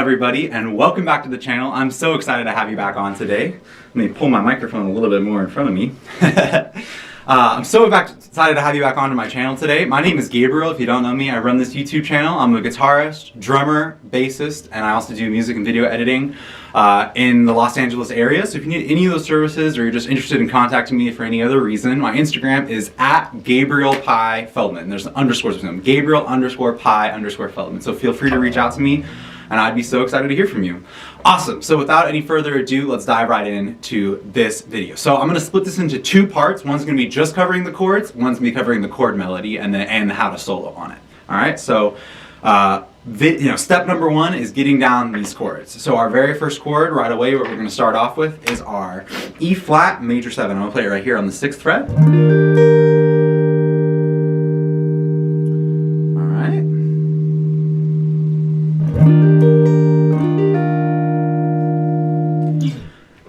everybody, and welcome back to the channel. I'm so excited to have you back on today. Let me pull my microphone a little bit more in front of me. I'm so excited to have you back onto my channel today. My name is Gabriel. If you don't know me, I run this YouTube channel. I'm a guitarist, drummer, bassist, and I also do music and video editing in the Los Angeles area. So if you need any of those services or you're just interested in contacting me for any other reason, my Instagram is @GabrielPieFeldman. There's underscores with them. Gabriel_Pie_Feldman. So feel free to reach out to me, and I'd be so excited to hear from you. Awesome. So without any further ado, let's dive right into this video. So I'm going to split this into two parts. One's going to be just covering the chords. One's going to be covering the chord melody and how to solo on it. All right. So step number one is getting down these chords. So our very first chord right away, what we're going to start off with is our E flat major 7. I'm going to play it right here on the 6th fret.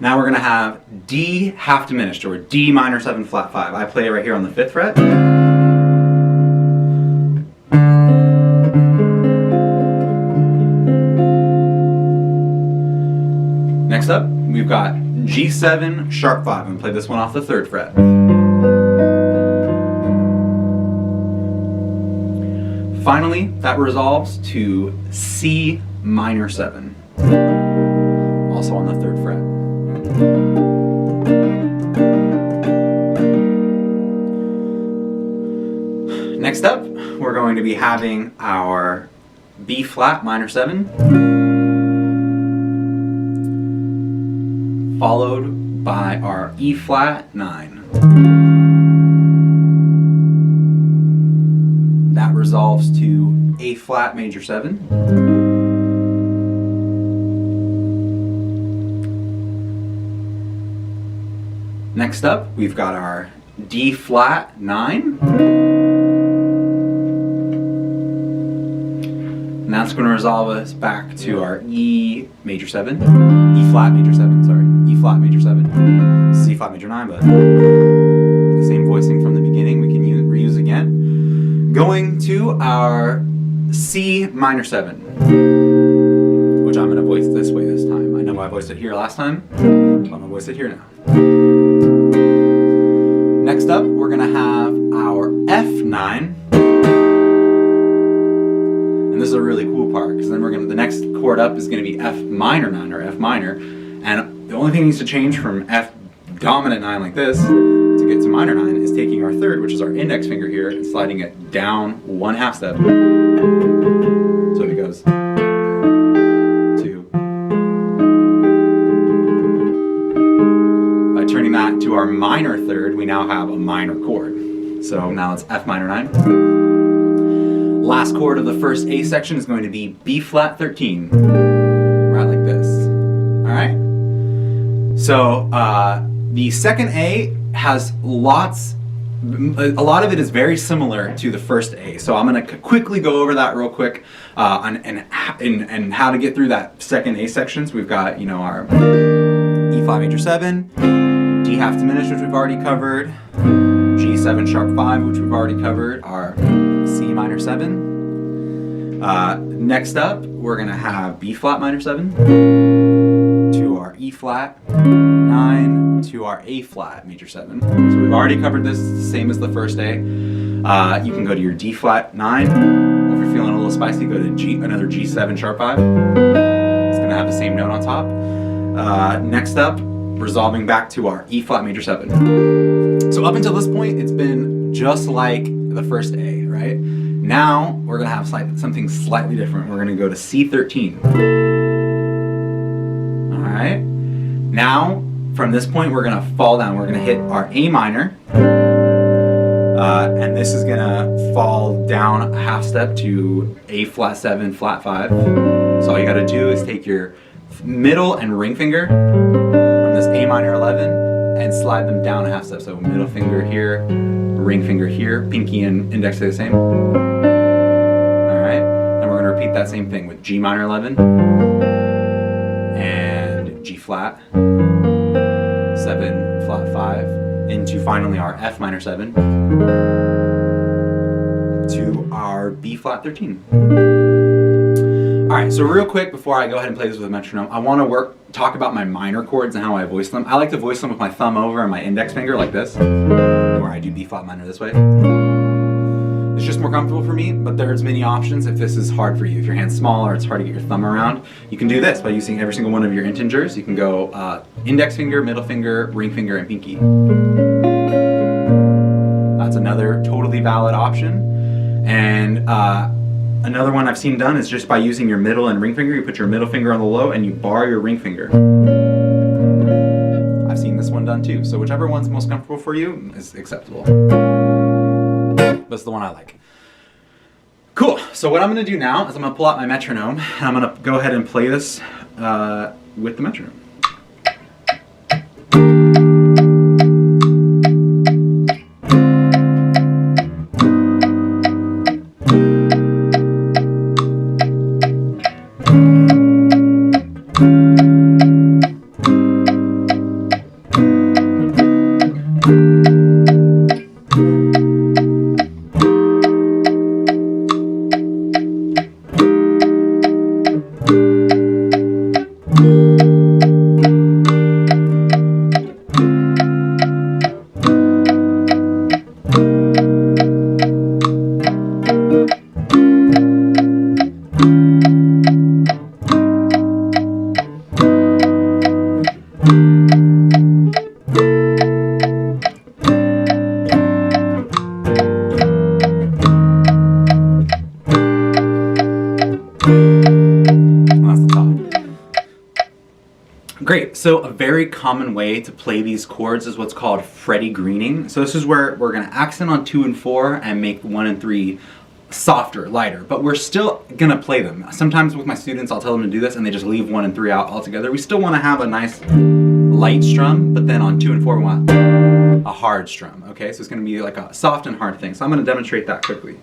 Now we're going to have D half diminished, or D minor 7 flat 5. I play it right here on the 5th fret. Next up, we've got G7 sharp 5. I'm going to play this one off the 3rd fret. Finally, that resolves to C minor 7, also on the 3rd fret. Next up, we're going to be having our B flat minor 7, followed by our E flat 9. That resolves to A flat major 7. Next up, we've got our D flat 9. And that's going to resolve us back to our E major 7. E flat major 7, sorry. E flat major 7. C flat major 9, but the same voicing from the beginning we can reuse again. Going to our C minor 7, which I'm going to voice this way this time. I know I voiced it here last time, but I'm going to voice it here now. Next up, we're going to have our F9. And this is a really cool part, because then the next chord up is going to be F minor 9, or F minor. And the only thing that needs to change from F dominant 9 like this to get to minor 9 is taking our 3rd, which is our index finger here, and sliding it down 1/2 step. So it goes 2. By turning that to our minor 3rd, we now have a minor chord. So now it's F minor 9. Last chord of the first A section is going to be B flat 13, right like this. All right. So the second A has a lot of it is very similar to the first A. So I'm going to quickly go over that real quick and how to get through that second A sections. We've got, our E flat major 7, D half diminished, which we've already covered, G7 sharp 5, which we've already covered, our C minor 7. Next up, we're going to have B flat minor 7 to our E flat 9 to our A flat major 7. So we've already covered this, same as the first A. You can go to your D flat 9. If you're feeling a little spicy, go to another G7 sharp 5. It's going to have the same note on top. Next up, resolving back to our E flat major 7. So up until this point, it's been just like the first A, right? Now we're going to have something slightly different. We're going to go to C13. All right. Now, from this point, we're going to fall down. We're going to hit our A minor. And this is going to fall down 1/2 step to A flat 7, flat 5. So all you got to do is take your middle and ring finger from this A minor 11 and slide them down 1/2 step. So middle finger here, ring finger here, pinky and index stay the same. Alright, then we're going to repeat that same thing with G minor 11 and G flat 7, flat 5, into finally our F minor 7 to our B flat 13. Alright, so real quick before I go ahead and play this with a metronome, I want to talk about my minor chords and how I voice them. I like to voice them with my thumb over and my index finger like this, or I do B flat minor this way. It's just more comfortable for me, but there's many options if this is hard for you. If your hand's small or it's hard to get your thumb around, you can do this by using every single one of your integers. You can go index finger, middle finger, ring finger, and pinky. That's another totally valid option. And another one I've seen done is just by using your middle and ring finger. You put your middle finger on the low and you bar your ring finger. I've seen this one done too. So whichever one's most comfortable for you is acceptable. That's the one I like. Cool. So what I'm going to do now is I'm going to pull out my metronome and I'm going to go ahead and play this with the metronome. Great, so a very common way to play these chords is what's called fretty greening. So this is where we're going to accent on 2 and 4 and make 1 and 3 softer, lighter, but we're still going to play them. Sometimes with my students I'll tell them to do this and they just leave 1 and 3 out altogether. We still want to have a nice light strum, but then on 2 and 4 we want a hard strum, okay? So it's going to be like a soft and hard thing. So I'm going to demonstrate that quickly.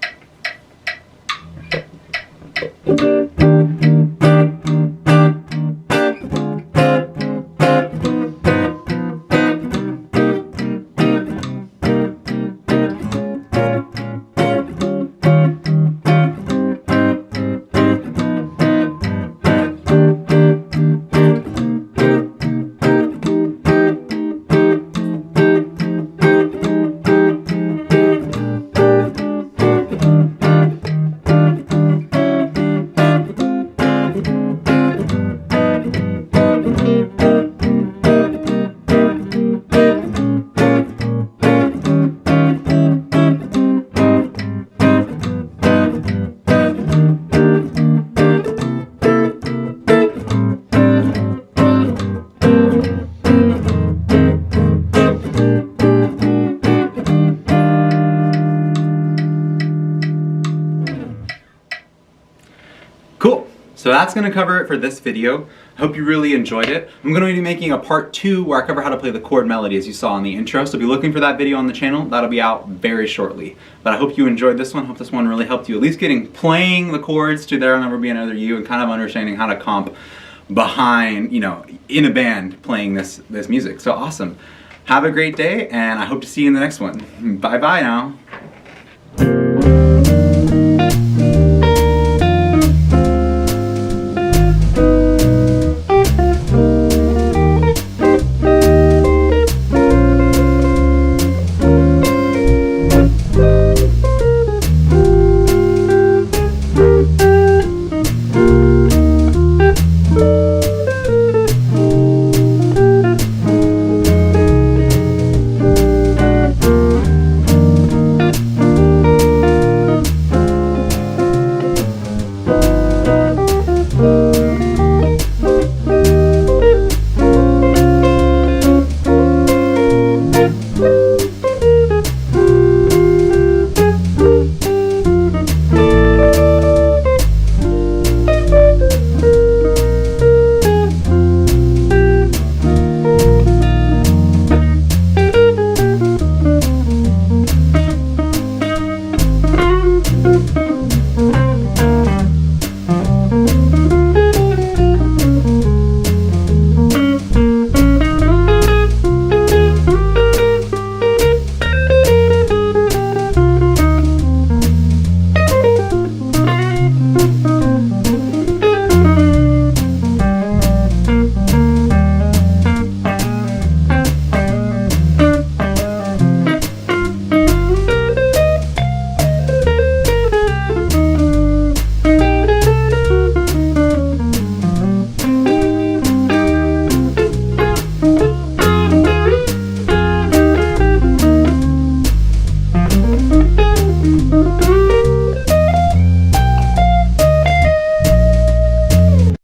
Cool. So that's going to cover it for this video. I hope you really enjoyed it. I'm going to be making a part 2 where I cover how to play the chord melody as you saw in the intro. So be looking for that video on the channel. That'll be out very shortly. But I hope you enjoyed this one. Hope this one really helped you at least playing the chords to There'll Never Be Another You and kind of understanding how to comp behind, in a band playing this music. So awesome. Have a great day and I hope to see you in the next one. Bye bye now.